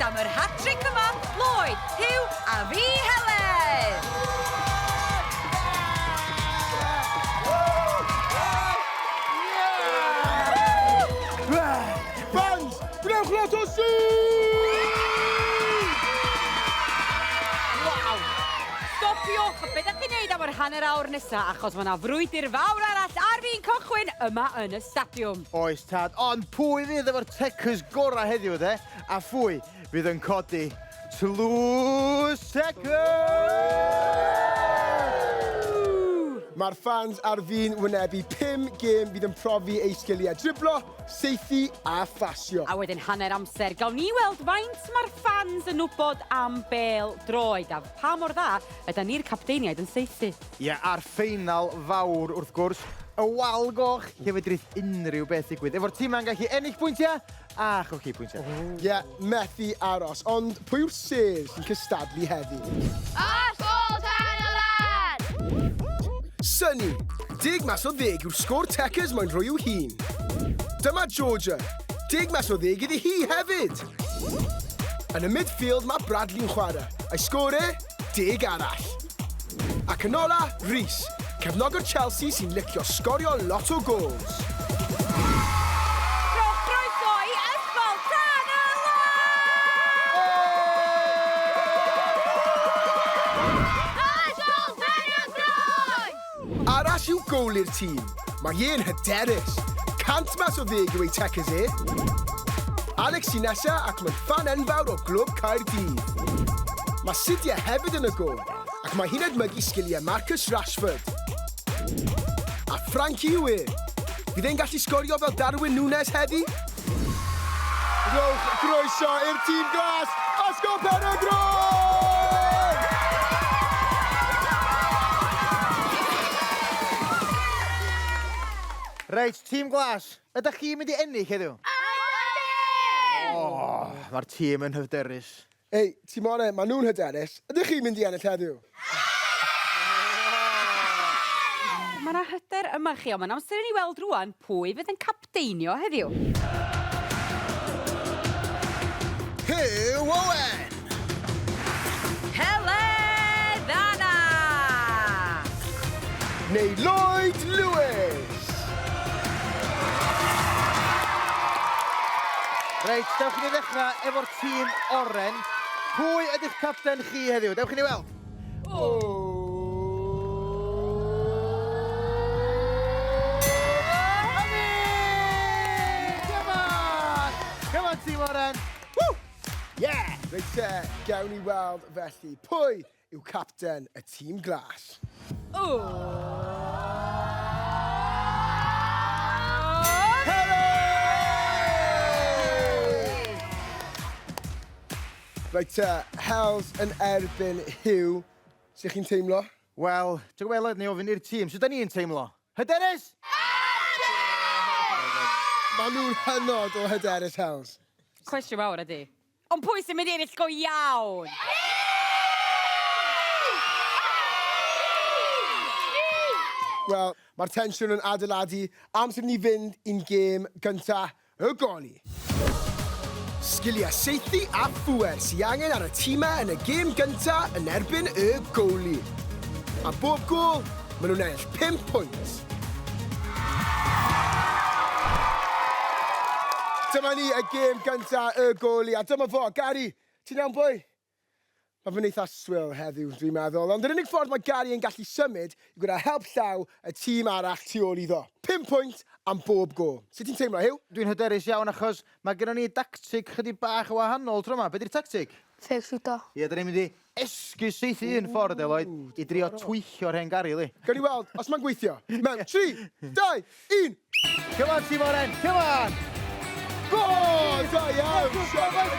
am yr hat-trick yma, Lloyd, Huw a fi Heledd. Fans, gwnewch lot o sy'n! Waw! Stopiwch, beth ydych chi'n neud am yr hanner awr nesa, achos mae yna frwydr fawr arall ar fi'n cychwyn yma yn y stadiwm. Oes tad, ond pwy fydd efo'r Tekkers gorau heddiw, de? A phwy fydd yn codi tlws Tekkers! Mae'r fans ar fi'n wynebu 5 gêm fydd yn profi ei sgiliau driblo, saethu a ffasio. A wedyn hanner amser, gawn ni weld faint mae'r fans yn wybod am bêl-droed, a pa mor dda yda ni'r capteiniaid yn saethu. Ie, a'r ffeinal fawr wrth gwrs, y wal goch, lle fedrith unrhyw beth digwydd. Efo'r tîm yn gallu ennill pwyntiau a chochi pwyntiau. Ie, methu aros, ond pwy yw'r sêr sy'n cystadlu heddi? Ysgol Tan y Lan! Synny, 10 mas o 10 yw'r sgôr Tekkers mae'n rhoi i'w hun. Dyma Georgia, 10 mas o 10 iddi hi hefyd. Yn y midfield mae Bradley'n chwarae, a'i sgôr e, 10 arall. Ac yn ola, Rhys, cefnogwr Chelsea sy'n licio sgorio lot o gols. Croeso i Ysgol Tan y Ysgol Pen-y-Groes! Arall yw gol i'r tîm. Mae e'n hyderus. 100 mas o 10 yw ei Tekkers e. Alex sy'n nesa ac mae'n fan enfawr o glwb Caerdydd. Mae City hefyd yn y gol, ac mae hi'n edmygu sgiliau Marcus Rashford. A Frankie yw e. Bydd e'n gallu sgorio fel Darwin Núñez heddi? Rowch groeso i'r tîm glas, Ysgol Pen-y-Groes! Reit, tîm glas, ydych chi'n mynd i ennill heddiw? Mae'r tîm yn hyderus. Ei, Timone, maen nhw'n hyderus. Ydych chi'n mynd i ennill heddiw? Mae yna hyder yma chi, ond mae'n amser i ni weld rwan pwy fydd yn capteinio heddiw. Huw Owen! Heledd Anna! Neu Lloyd Lewis? Reit, dewch i ni ddechrau efo'r tîm oren. Pwy ydych capten chi heddiw? Dewch i ni weld. Come on, tîm oren. Yeah! Reit te, gawn ni weld felly. Pwy yw capten y tîm glas? Reit te, Hells yn erbyn Huw. Sut chi'n teimlo? Wel, ti'n gweld ni ofyn i'r tîm, sut da ni'n teimlo? Hyderus? Maen nhw'n hynod o hyderus, Hells. Cwestiwn mawr ydi. Ond pwy sy'n mynd i ennill go iawn? Wel, mae'r tensiwn yn adeiladu. Amser ni fynd i'n gêm gynta y goli. Sgiliau saethu a phwer sy'n angen ar y timau yn y gêm gynta yn erbyn y goli. A bob gol, maen nhw'n ennill 5 pwynt. Dyma ni y gêm gynta y goli, a dyma fo, Gary, ti'n iawn bwy? Mae fy'n eitha swil heddiw, dwi'n meddwl, ond yr unig ffordd mae Gary yn gallu symud yw gyda help llaw y tîm arall tu ôl iddo. 5 pwynt am bob gol. Sut ti'n teimlo, Huw? Dwi'n hyderus iawn achos mae gennym ni dactig chydig bach o wahanol tro yma. Be di'r tactig? Feg siwto. Ie, da ni'n mynd i esgusaethu un ffordd, Lloyd, i drio twyllo'r hen Gary, li. Gawn ni weld, os mae'n gweithio. Mewn 3, 2, 1. Come on, tîm oren, come on! Gol! Da iawn! Siarad!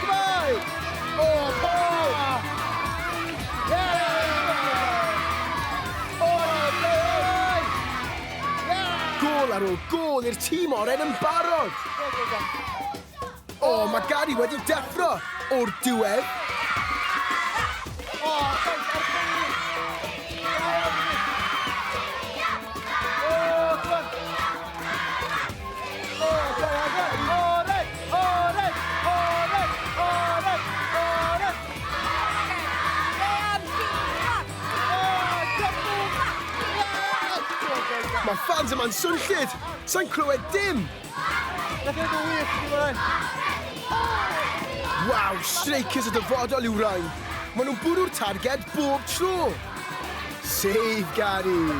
O, Paul! Gol ar ôl gol i'r tîm oren yn barod. O, mae Gary wedi deffro o'r diwedd. Mae'r fans yma'n swnllyd. Sa'n clywed dim. Waw, streikers y dyfodol yw rhain. Maen nhw'n bwrw'r targed bob tro. Save Gary.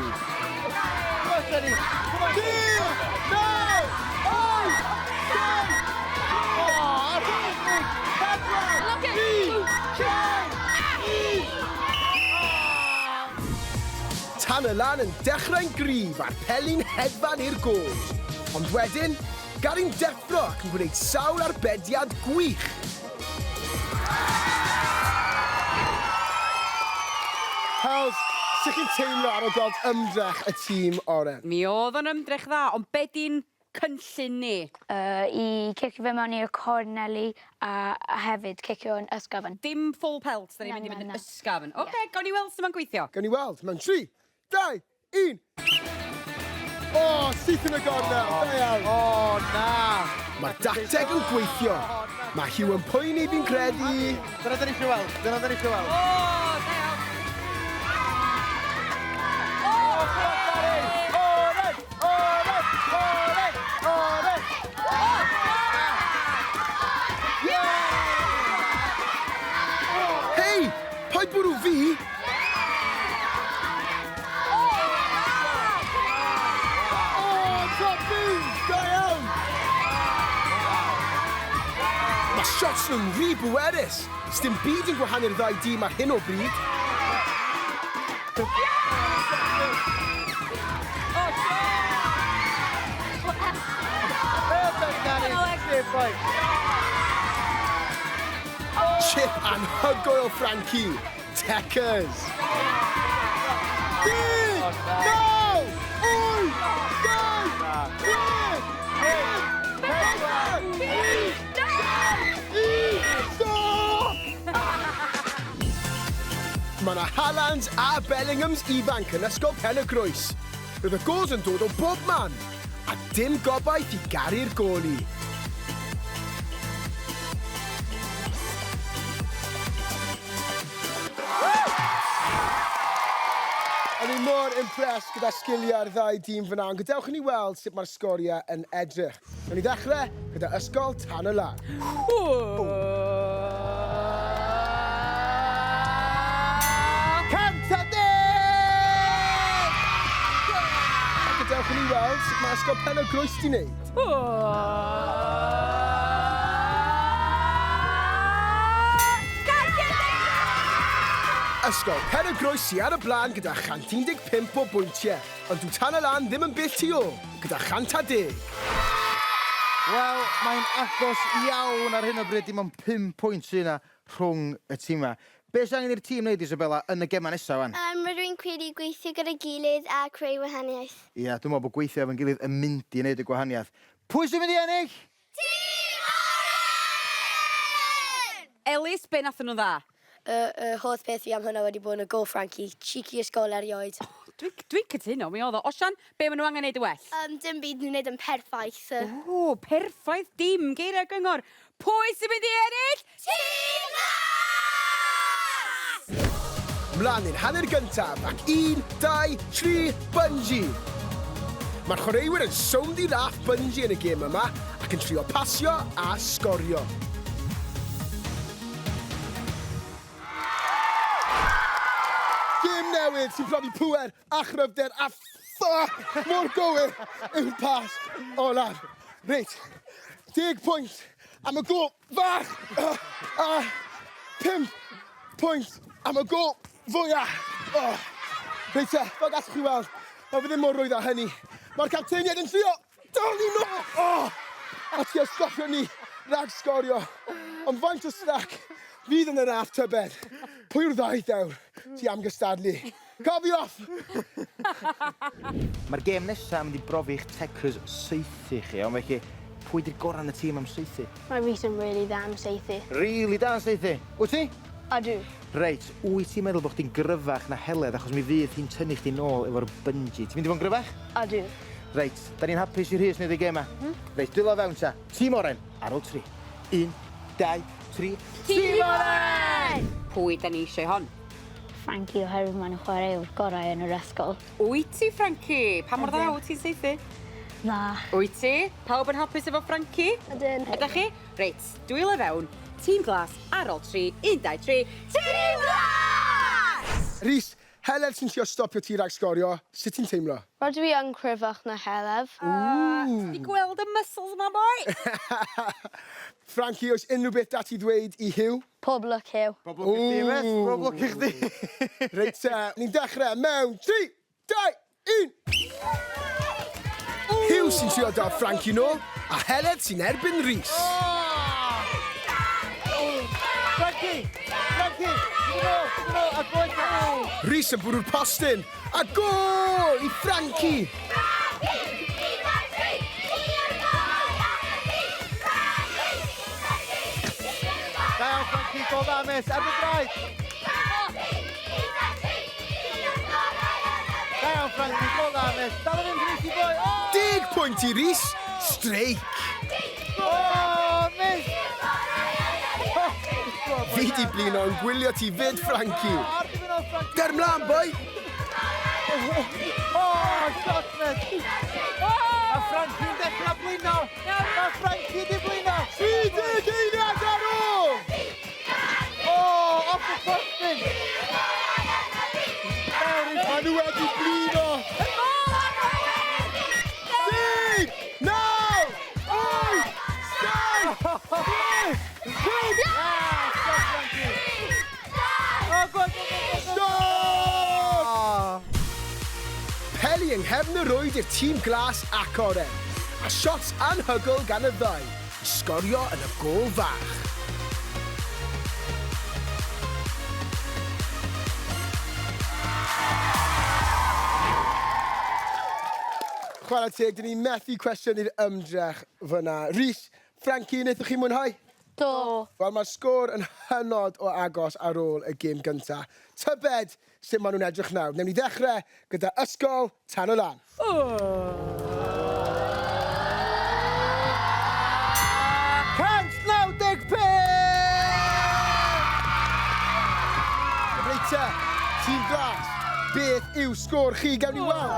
Tan y Lan yn dechrau'n gryf a'r pelin hedfan i'r gol. Ond wedyn, Gary'n deffro ac yn gwneud sawl arbediad gwych. Hels, sut chi'n teimlo ar ôl gweld ymdrech y tîm oren? Mi oedd o'n ymdrech dda, ond be di'n cynllun ni? I cicio fe mewn i'r corneli a hefyd cicio yn ysgafn. Dim full pelt, da ni'n mynd i fynd yn ysgafn. Oce, gawn ni weld sut mae'n gweithio. Gawn ni weld, mewn 3, 2, 1. O, syth yn y gornel, da iawn. O, na. Mae dacteg yn gweithio. Mae Huw yn poeni fi'n credu. Dyna da ni eisiau weld, dyna da ni eisiau weld. O, da iawn. Hei, paid bwrw fi. Mae shots nhw'n rhy bwerus. Sdim byd yn gwahanu'r ddau dîm ar hyn o bryd. Chip anhygoel Frankie. Tekkers. Mae yna Haalands a Bellinghams ifanc yn Ysgol Pen-y-Groes. Roedd y gols yn dod o bob man, a dim gobaith i garu'r goli. O'n i mor impressed gyda sgiliau'r ddau dîm fyna, ond gadewch i ni weld sut mae'r sgoriau yn edrych. O'n i ddechrau gyda Ysgol Tan y Lan. Gadewch i ni weld sut mae Ysgol Pen-y-Groes di wneud. Ysgol Pen-y-Groes sy ar y blaen gyda 115 o bwyntiau, ond dyw Tan y Lan ddim yn bell i ôl, gyda 110. Wel, mae'n agos iawn ar hyn o bryd, dim ond 5 pwynt sy'n yna rhwng y tîmau. Be sy'n angen i'r tîm wneud, Isabella, yn y gema nesaf, wan? Mae rwy'n credu gweithio gyda gilydd a creu wahaniaeth. Ia, dwi'n meddwl bod gweithio efo'n gilydd yn mynd i wneud y gwahaniaeth. Pwy sy'n mynd i ennill? Tîm Oren! Elis, be nath nhw dda? Holl peth fi am hwnna wedi bod yn y go Frankie. Cheeky ysgol erioed. Dwi'n cytuno, mi oedd o. Osian, be maen nhw angen neud y well? Dim byd nhw'n neud yn perffaith. O, perffaith dim, geiriau gyngor. Pwy sy'n mynd i ennill? Tîm Oren! Mlaen i'r hanner gyntaf ac 1, 2, 3, bungee. Mae'r chwaraewyr yn sownd i raff bungee yn y gêm yma ac yn trio pasio a sgorio. Gêm newydd sy'n profi pŵer a chryfder a mor gywir yw'r pas o lan. Reit, 10 pwynt am y gol fach a 5 pwynt am y gol fwyaf. Reit te, fel gallwch chi weld, mae fe ddim mor rwydd â hynny. Mae'r capteiniad yn trio dal ni nôl. A ti a stopio ni rhag sgorio. Ond faint o strac fydd yn yr aff tybed. Pwy'r ddau dewr ti am gystadlu. Cofio off! Mae'r gêm nesaf yn mynd i brofi eich Tekkers saethu chi, ond felly, pwy di'r gorau yn y tîm am saethu? Mae Rhys yn really dda am saethu. Really da am saethu. Wyt ti? Ydw. Reit, wyt ti'n meddwl bod chdi'n gryfach na Heledd achos mi fydd hi'n tynnu chdi nôl efo'r bungee. Ti'n mynd i fod yn gryfach? Ydw. Reit, da ni'n hapus i'r Rhys wneud y gema. Reit, dwylo fewn ta. Tîm Oren, ar ôl 3. 1, 2, 3. Tîm Oren! Pwy da ni eisiau hon? Frankie oherwydd maen nhw'n chwarae yw'r gorau yn yr ysgol. Wyt ti, Frankie? Pa mor dda wyt ti'n saethu? Na. Wyt ti? Pawb yn hapus efo Frankie? Ydyn. Ydych chi? Reit, dwylo fewn. Tîm glas ar ôl 3, 1, 2, 3. Tîm glas! Rhys, Heledd sy'n trio stopio ti rhag sgorio. Sut ti'n teimlo? Rydw i yn cryfach na Heledd. Di gweld y muscles yma, boi? Frankie, oes unrhyw beth da ti ddweud i Huw? Pob look Huw. Boblwch i chdi, Wes. Boblwch i chdi. Reit te, ni'n dechrau mewn 3, 2, 1. Huw sy'n trio dal Frankie nôl, a Heledd sy'n erbyn Rhys. Frankie! Frankie! A gwaith! Rhys yn bwrw'r postyn, a gol i Frankie! Da iawn, Frankie, gol dda, mis. Erbyn draed! Da iawn, Frankie, gol dda, mis. Dal yn Rhys i boi! 10 pwynt i Rhys, streic. O, mis! Fi di blino yn gwylio ti fyd, Frankie. Ardi fy'n o, Frankie! Ger mlaen, boi! O, shot, mis! A Frankie'n dechrau blino! A Frankie di blino! 30 eiliad ar ôl! O, off the postyn! Ma' nhw wedi blino! 10, 9, 8, 7, 6, Stop! Peli yng nghefn y rwyd i'r tîm glas ac oren. A shots anhygol gan y ddau. I sgorio yn y gôl fach. Chwarae teg, dyn ni methu cwestiwn i'r ymdrech fyna. Rhys, Frankie, wnaethoch chi mwynhau? Do. Wel, mae'r sgôr yn hynod o agos ar ôl y gêm gyntaf. Tybed sut maen nhw'n edrych nawr. Newn ni ddechrau gyda Ysgol Tan y Lan. Reita, tîm glas, beth yw sgôr chi? Gawn ni weld.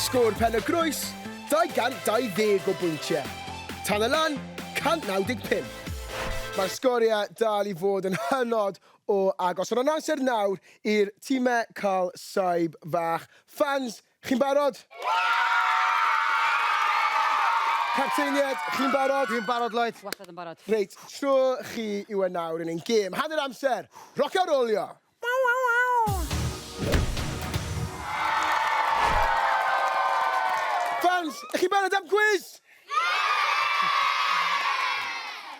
Sgôr Pen-y-Groes, 220 o bwyntiau. Tan y Lan, 195. Mae'r sgoriau dal i fod yn hynod o agos. Ond yn amser nawr i'r timau cael saib fach. Fans, chi'n barod? Capteiniad, chi'n barod? Dwi'n barod, Lloyd. Wastad yn barod. Reit, tro chi yw e nawr yn ein gêm. Hanner amser, roc ar olio. Fans, ych chi barod am quiz?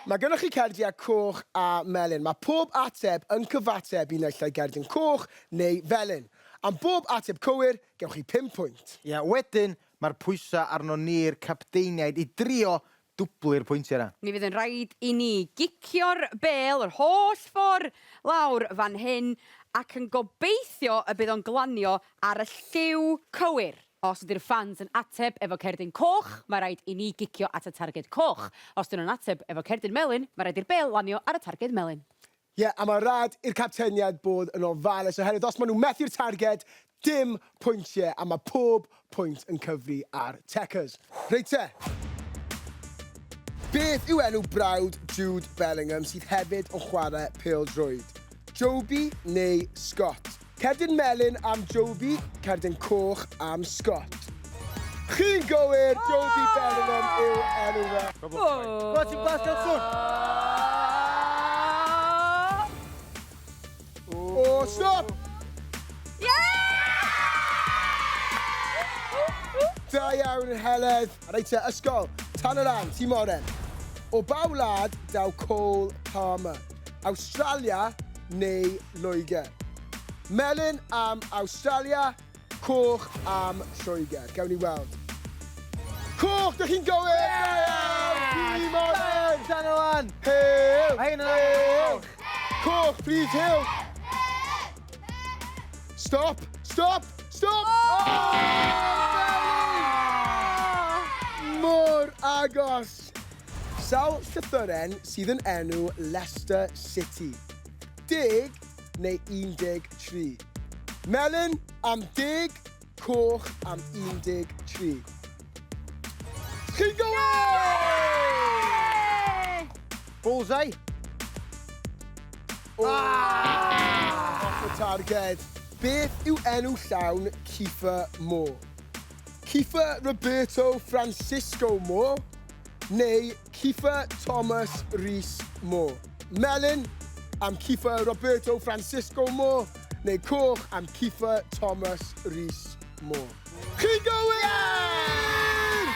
Mae gennych chi cardiau coch a melyn. Mae pob ateb yn cyfateb i naill ai gerdyn coch neu felyn. Am bob ateb cywir, gewch chi 5 pwynt. Ia, wedyn, mae'r pwysau arno ni'r capteiniaid i drio dwblu'r pwyntiau yna. Mi fydd yn rhaid i ni gicio'r bêl yr holl ffordd lawr fan hyn ac yn gobeithio y bydd o'n glanio ar y lliw cywir. Os ydy'r fans yn ateb efo cerdyn coch, mae rhaid i ni gicio at y targed coch. Os dyn nhw'n ateb efo cerdyn melyn, mae rhaid i'r bêl lanio ar y targed melyn. Ie, a mae rad i'r capteiniad bod yn ofalus oherwydd os maen nhw'n methu'r targed, dim pwyntiau, a mae pob pwynt yn cyfri ar Tekkers. Reit te. Beth yw enw brawd Jude Bellingham sydd hefyd yn chwarae pêl-droed? Joby neu Scott? Cerdyn melyn am Joby, cerdyn coch am Scott. Chi'n gywir, Joby Bellingham yw enw fe. Go, ti'n glas gael swn? O, stop! Da iawn, Heledd. Reit te, Ysgol Tan y Lan, tîm oren. O ba wlad daw Cole Palmer? Awstralia neu Lloegr? Melyn am Awstralia, coch am Lloegr. Gawn ni weld. Coch, dych chi'n gywir! Da iawn, tîm oren! Tan y Lan! Hyw! A hyn yn ôl! Coch, please, Hyw! Stop! Stop! Stop! Mor agos! sawl llythyren sydd yn enw Leicester City? 10 neu 13? Melyn am 10, coch am 13. Chi'n gywir! Bullseye. Off y targed. Beth yw enw llawn Kiefer Moore? Kiefer Roberto Francisco Moore neu Kiefer Thomas Rhys Moore? Melyn am Kiefer Roberto Francisco Moore neu coch am Kiefer Thomas Rhys Moore? Chi'n gywir!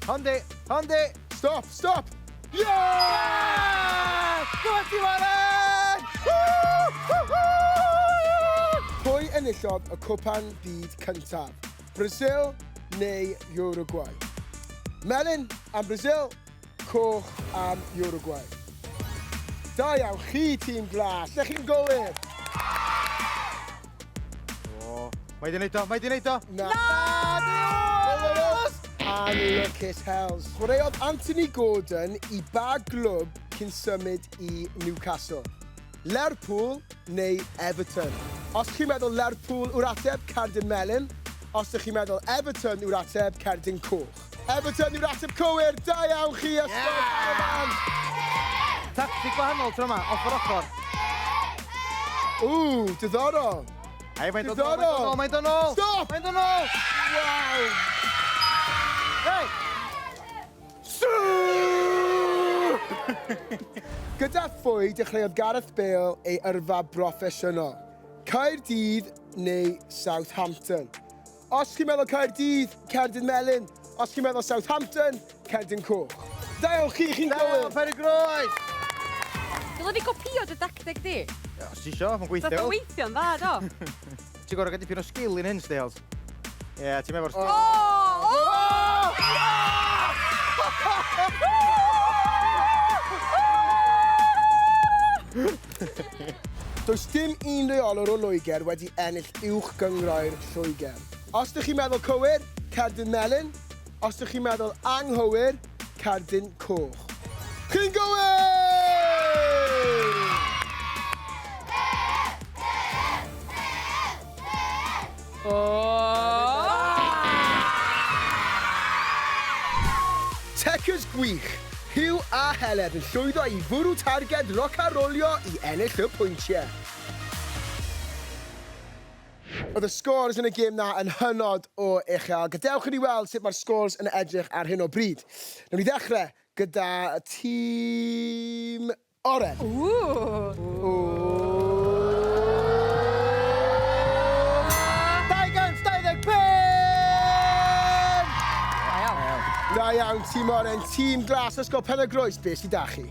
Hondi, hondi. Stop, stop! Yeah! Gwyd ti Warren! Pwy enillodd y cwpan byd cyntaf? Brazil neu Uruguay? Melyn am Brazil, coch am Uruguay. Da iawn chi, tîm glas. Lle chi'n gywir? O, mae di wneud o, mae di wneud o. Na! Unluckus hells. Chwaraeodd Anthony Gordon I ba glwb cyn symud I Newcastle? Lerpwl neu Everton? Os chi'n meddwl Lerpwl yw'r ateb, cardyn melyn. Os ydych chi'n meddwl Everton yw'r ateb, cardyn coch. Everton yw'r ateb cywir. Da iawn chi, Ysgol Tan. Tactic gwahanol tro yma, off yr ochr. Diddorol. Ei, mae'n dod nôl, mae'n dod nôl. Stop! Mae'n dod nôl. Wow! Hei! Gyda phwy dechreuodd Gareth Bale ei yrfa broffesiynol? Caerdydd neu Southampton? Os chi'n meddwl Caerdydd, cerdyn melyn. Os chi'n meddwl Southampton, cerdyn coch. Da iawn chi, chi'n Dail, gywir. Pen-y-Groes. Dyle fi gopio dy dacteg di? Os ti isio, mae'n Dath o gweithio. weithio'n dda, do? Ti'n gorau gael dipyn o sgil i'n hyn, Stales. Ie, ti'n meddwl... Does dim un reolwr o Loegr wedi ennill uwch gynghrair Lloegr. Os ydych chi'n meddwl cywir, cerdyn melyn. Os ydych chi'n meddwl anghywir, cerdyn coch. Chi'n gywir! Tekkers gwych. Huw a Heledd yn llwyddo I fwrw targed roc a rolio I ennill y pwyntiau. Oedd y scores yn y gêm na yn hynod o uchel. Gadewch i ni weld sut mae'r scores yn edrych ar hyn o bryd. Nawr ni ddechrau gyda tîm oren. Da iawn, tîm oren, tîm glas, Ysgol Pen-y-Groes, beth sydd da chi?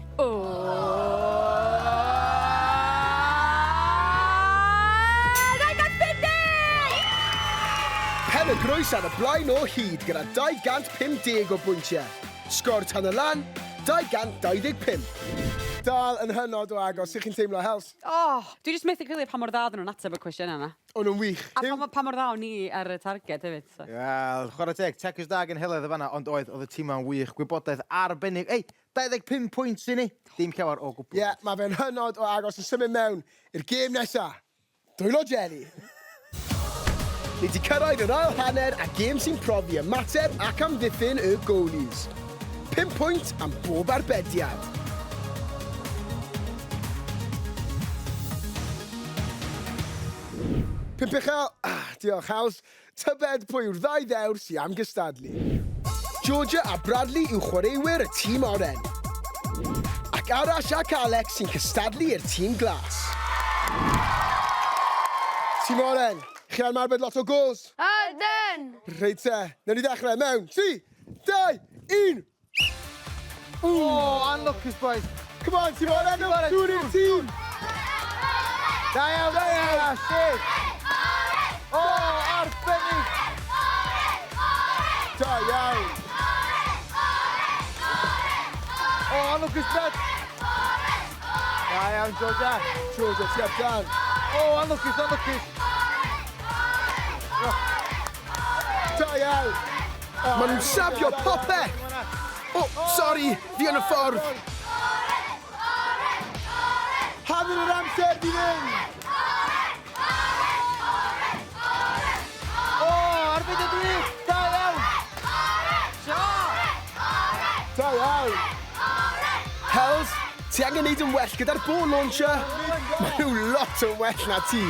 Pen-y-Groes ar y blaen o hyd gyda 250 o bwyntiau. Ysgol Tan y Lan, 225. Dal yn hynod o agos, sut chi'n teimlo, Hels? Dwi jyst methu gwylio pa mor dda ddyn nhw'n ateb y cwestiynau yna. O'n nhw'n wych. A pa mor dda o'n ni ar y targed hefyd. So. Wel, chwarae teg, Tekkers da gen Heledd Anna, ond oedd y tîm yn wych, gwybodaeth arbennig. Ei, 25 pwynt i ni, dim cewar o gwbl. Ie, mae fe'n hynod o agos yn symud mewn i'r gêm nesa. Dwylo Jenny. Ni wedi cyrraedd yr ail hanner a gêm sy'n profi ymateb ac amddiffyn y goalies. 5 pwynt am bob arbediad. Pump uchel, diolch Haws. Tybed pwy yw'r ddau ddewr sy'n am gystadlu. Georgia a Bradley yw chwaraewyr y tîm oren. Ac Arash ac Alex sy'n cystadlu i'r tîm glas. Tîm oren, chi am arbed lot o gols? Ydyn! Reit te, newn ni ddechrau mewn. 3, 2, 1. Unluckus, boys. Come on, tîm oren, dwi'n i'r tîm. Da iawn, shit. Arbennig. Da iawn. Unluckus, Brad. Da iawn, Georgia. Georgia, ti ar dan. Unluckus. Da iawn. Maen nhw'n safio popeth. O, sori, fi yn y ffordd. Hanner yr amser di fynd. O, arbed y dwi. Da iawn. Da iawn. Hels, ti angen neud yn well gyda'r ball launcher. Mae nhw lot yn well na ti.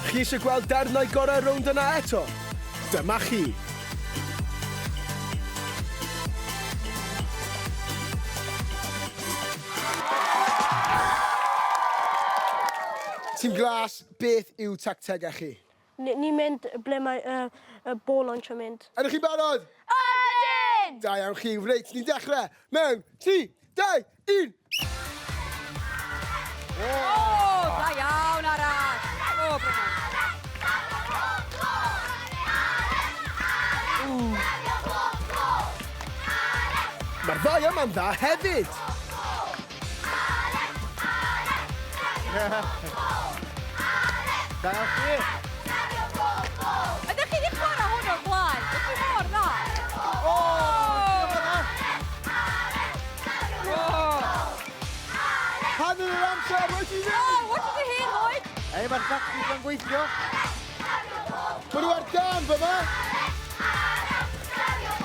Chi eisiau gweld darnau gorau rownd yna eto? Dyma chi. Tîm glas, beth yw tactegau chi? Ni'n mynd ble mae y ball launcher mynd. Ydych chi'n barod? Ydyn! Da iawn chi, reit, ni'n dechrau. Mewn, 3, 2, 1. O, da iawn arall. O, bravo. Mae'r ddau yma'n dda hefyd. Da iawn chi. Ydych chi wedi chwarae hwn o'r blaen? Ydych chi mor dda? O, hanner yr amser, wyt ti O, fynd. what did you hear, Lloyd? Ei, mae'r tactig yn gweithio. Mae nhw ar dan, fyma.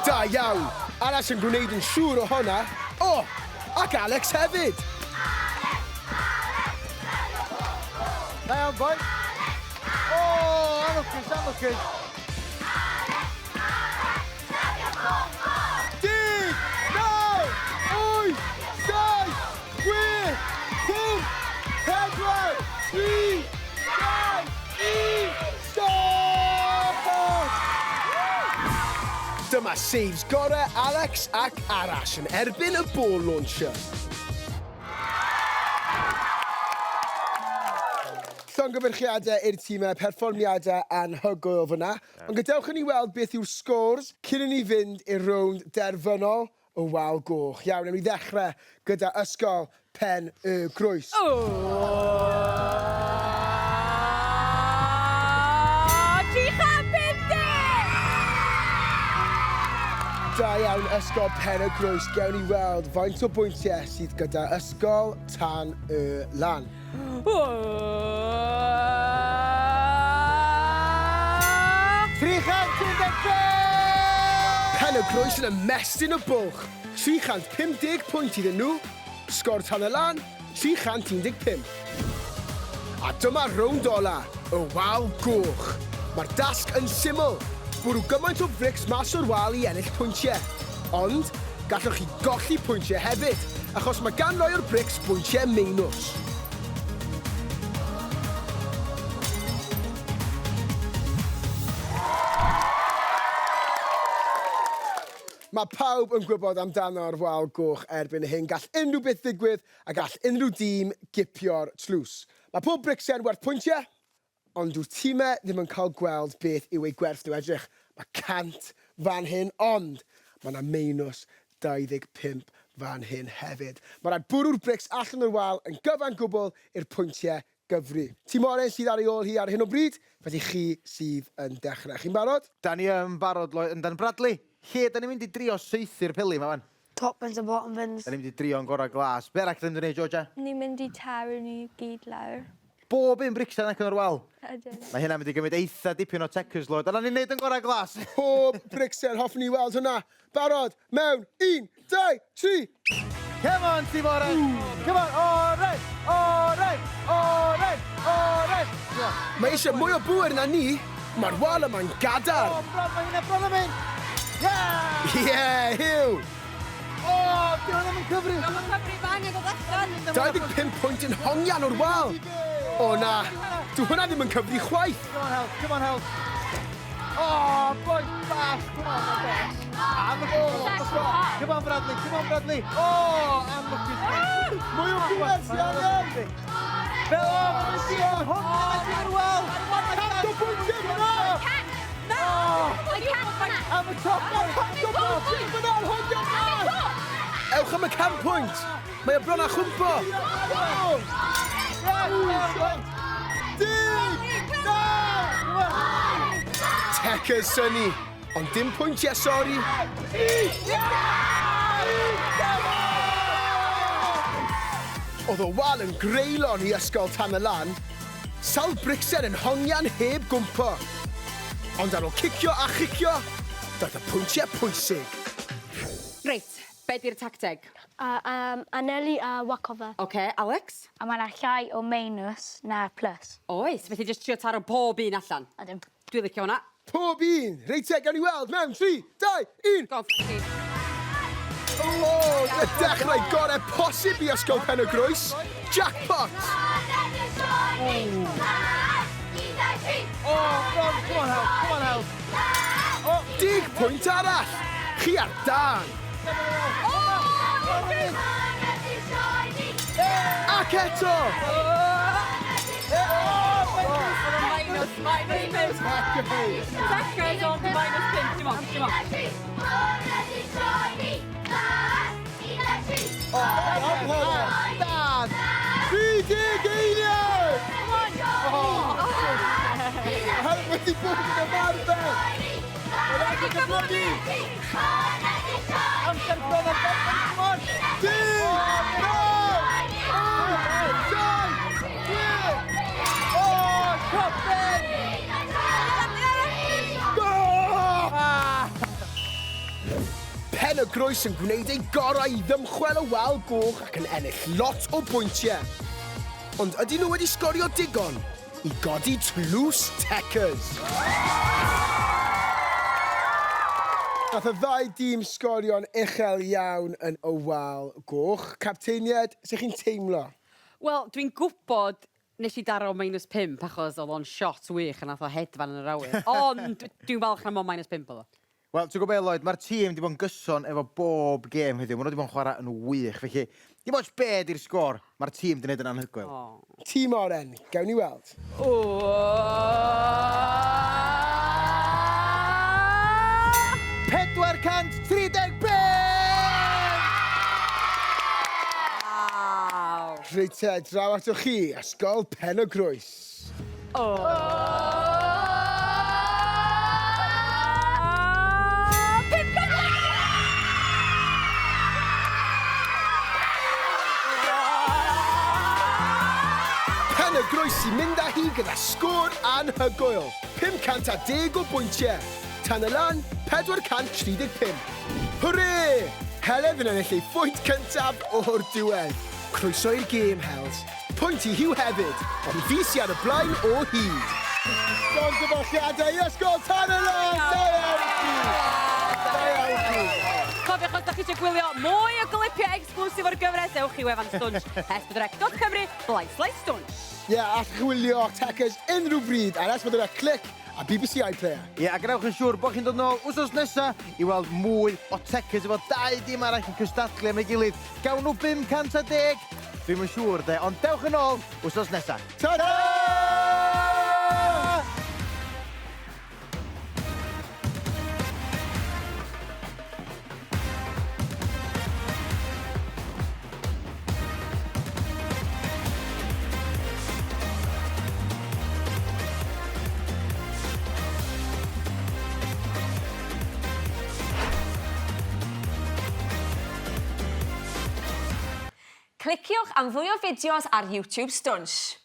Da iawn. Arall yn gwneud yn siŵr o honna. O, ac Alex hefyd. Da iawn, boi. O, anwcus, anwcus. 10, 9, 8, 7, 8, 5, 4, 3, 2, 1, stop! Dyma saves gorau Alex ac Arash yn erbyn y ball launcher. Llongyfarchiadau i'r tîmau, perfformiadau anhygoel fyna. Ond gadewch i ni weld beth yw'r scores cyn i ni fynd i'r rownd derfynol o wal goch. Iawn, newn ni ddechrau gyda Ysgol Pen-y-Groes. Da iawn, Ysgol Pen-y-Groes. Gewn ni weld faint o bwyntiau sydd gyda Ysgol Tan y Lan. Pen-y-Groes yn ymestyn y bwlch. 350 pwynt iddyn nhw. Sgor Tan y Lan, 315. A dyma rownd ola, y wal goch. Mae'r dasg yn syml. Bwrw gymaint o brics mas o'r wal i ennill pwyntiau. Ond, gallwch chi golli pwyntiau hefyd, achos mae gan roi o'r brics bwyntiau meinws. Mae pawb yn gwybod amdano'r wal goch erbyn hyn. Gall unrhyw beth ddigwydd a gall unrhyw dîm gipio'r tlws. Mae pob bricsen werth pwyntiau, ond dyw'r tîmau ddim yn cael gweld beth yw ei gwerth nhw edrych. Mae 100 fan hyn, ond mae yna meinws 25 fan hyn hefyd. Mae rhaid bwrw'r brics allan o'r wal yn gyfan gwbl i'r pwyntiau gyfri. Tîm oren sydd ar ei ôl hi ar hyn o bryd, felly chi sydd yn dechrau. Chi'n barod? Da ni yn barod, Dan Bradley. Lle, da ni'n mynd i drio saethu'r peli yma, fan? Top bins a bottom bins. Da ni'n mynd i drio yn gorau glas. Be arall da ni'n gwneud, Georgia? Ni'n mynd i taru ni gyd lawr. Bob un bricsen ac yn o'r wal. Ydyn. Mae hynna mynd i gymryd eitha dipyn o Tekkers, Lloyd. A da ni'n neud yn gorau glas. Pob bricsen, hoffwn ni weld hwnna. Barod, mewn, 1, 2, 3. Come on, tîm oren! Come on, oren! Oren! Oren! Oren! Mae eisiau mwy o bwyr na ni. Mae'r wal yma'n gadar. O, bron, mae hynna bron am un! Ie, Huw! O, di hwnna ddim yn cyfri! Mae'n cyfri bang yn dod allan. 25 pwynt yn hongian o'r wal. O na, dyw hwnna ddim yn cyfri chwaith. Come on, help, come on, help. O, boi bach, come on, bach. Come on, Bradley, come on, Bradley. O, unlucky. Mwy o bwys i angen. Fel o, mae'n siŵr, hwnna mae'n siŵr wal. Cant o bwyntiau fyna. Am y top, Ewch am y canpwynt. Mae o bron â chwmpo. Tekkers syni, ond dim pwyntiau, sori. Oedd o wal yn greulon i Ysgol Tan y Lan, sawl bricsen yn hongian heb gwmpo. Ond ar ôl cicio a chicio, doedd y pwyntiau pwysig. Reit, be di'r tacteg? Anelu a wacofa. Oce, Alex? A mae yna llai o meinws na plus. Oes, felly jyst trio taro bob un allan. Ydym. Dwi'n licio hwnna. Pob un, reit te, gawn ni weld, mewn 3, 2, 1. Go, Frankie. O, y dechrau gorau posib i Ysgol Pen-y-Groes. Jackpot! Come on, help. 10 pwynt arall. Chi ar dan. Ac eto. Tekkers on -5. Dim on. Dan! 30 eiliad! Heledd wedi bod yn ymarfer! Wedi gyflwyni! Amser bron ar beth! 10! 9! 8! 7! 8! Copyn! Pen-y-Groes yn gwneud ei gorau i ddymchwel y wal goch ac yn ennill lot o bwyntiau. Ond ydyn nhw wedi sgorio digon i godi tlws Tekkers? Nath y ddau dîm sgorio'n uchel iawn yn y wal goch. Capteinied, sut chi'n teimlo? Wel, dwi'n gwybod nes i daro -5 achos oedd o'n shot wych a nath o hedfan yn yr awyr. Ond dwi'n falch na mo -5 oedd o. Wel, ti'n gwybod Lloyd, mae'r tîm wedi bod yn gyson efo bob gêm heddiw. Maen nhw wedi bod yn chwarae yn wych, felly dim ots be di'r sgôr, mae'r tîm wedi gwneud yn anhygoel. Tîm oren, gawn ni weld. 435! Reit te, draw ato chi, Ysgol Pen-y-Groes. Pen-y-Groes sy'n mynd â hi gyda sgôr anhygoel. 510 o bwyntiau. Tan y Lan, 435. Hwrê! Heledd yn ennill ei phwynt cyntaf o'r diwedd. Croeso i'r gêm, Hells. Pwynt i Huw hefyd, ond fi sy ar y blaen o hyd. Don gyfalliadau i Ysgol Tan y Lan! Cofiwch os da chi eisiau gwylio mwy o glypiau exclusive o'r gyfres, ewch i wefan Stwnsh, s4c.cymru/Stwnsh. Ie, all chwilio Tekkers unrhyw bryd ar S4C Click a BBC iPlayer. Ie, a gwnewch yn siŵr bod chi'n dod nôl wsos nesaf i weld mwy o Tekkers efo 2 dîm arall yn cystadlu am ei gilydd. Gawn nhw 510. Dwi'n yn siŵr, de, ond dewch yn ôl wsos nesaf. Ta-da! Cliciwch am fwy o fideos ar YouTube Stwnsh.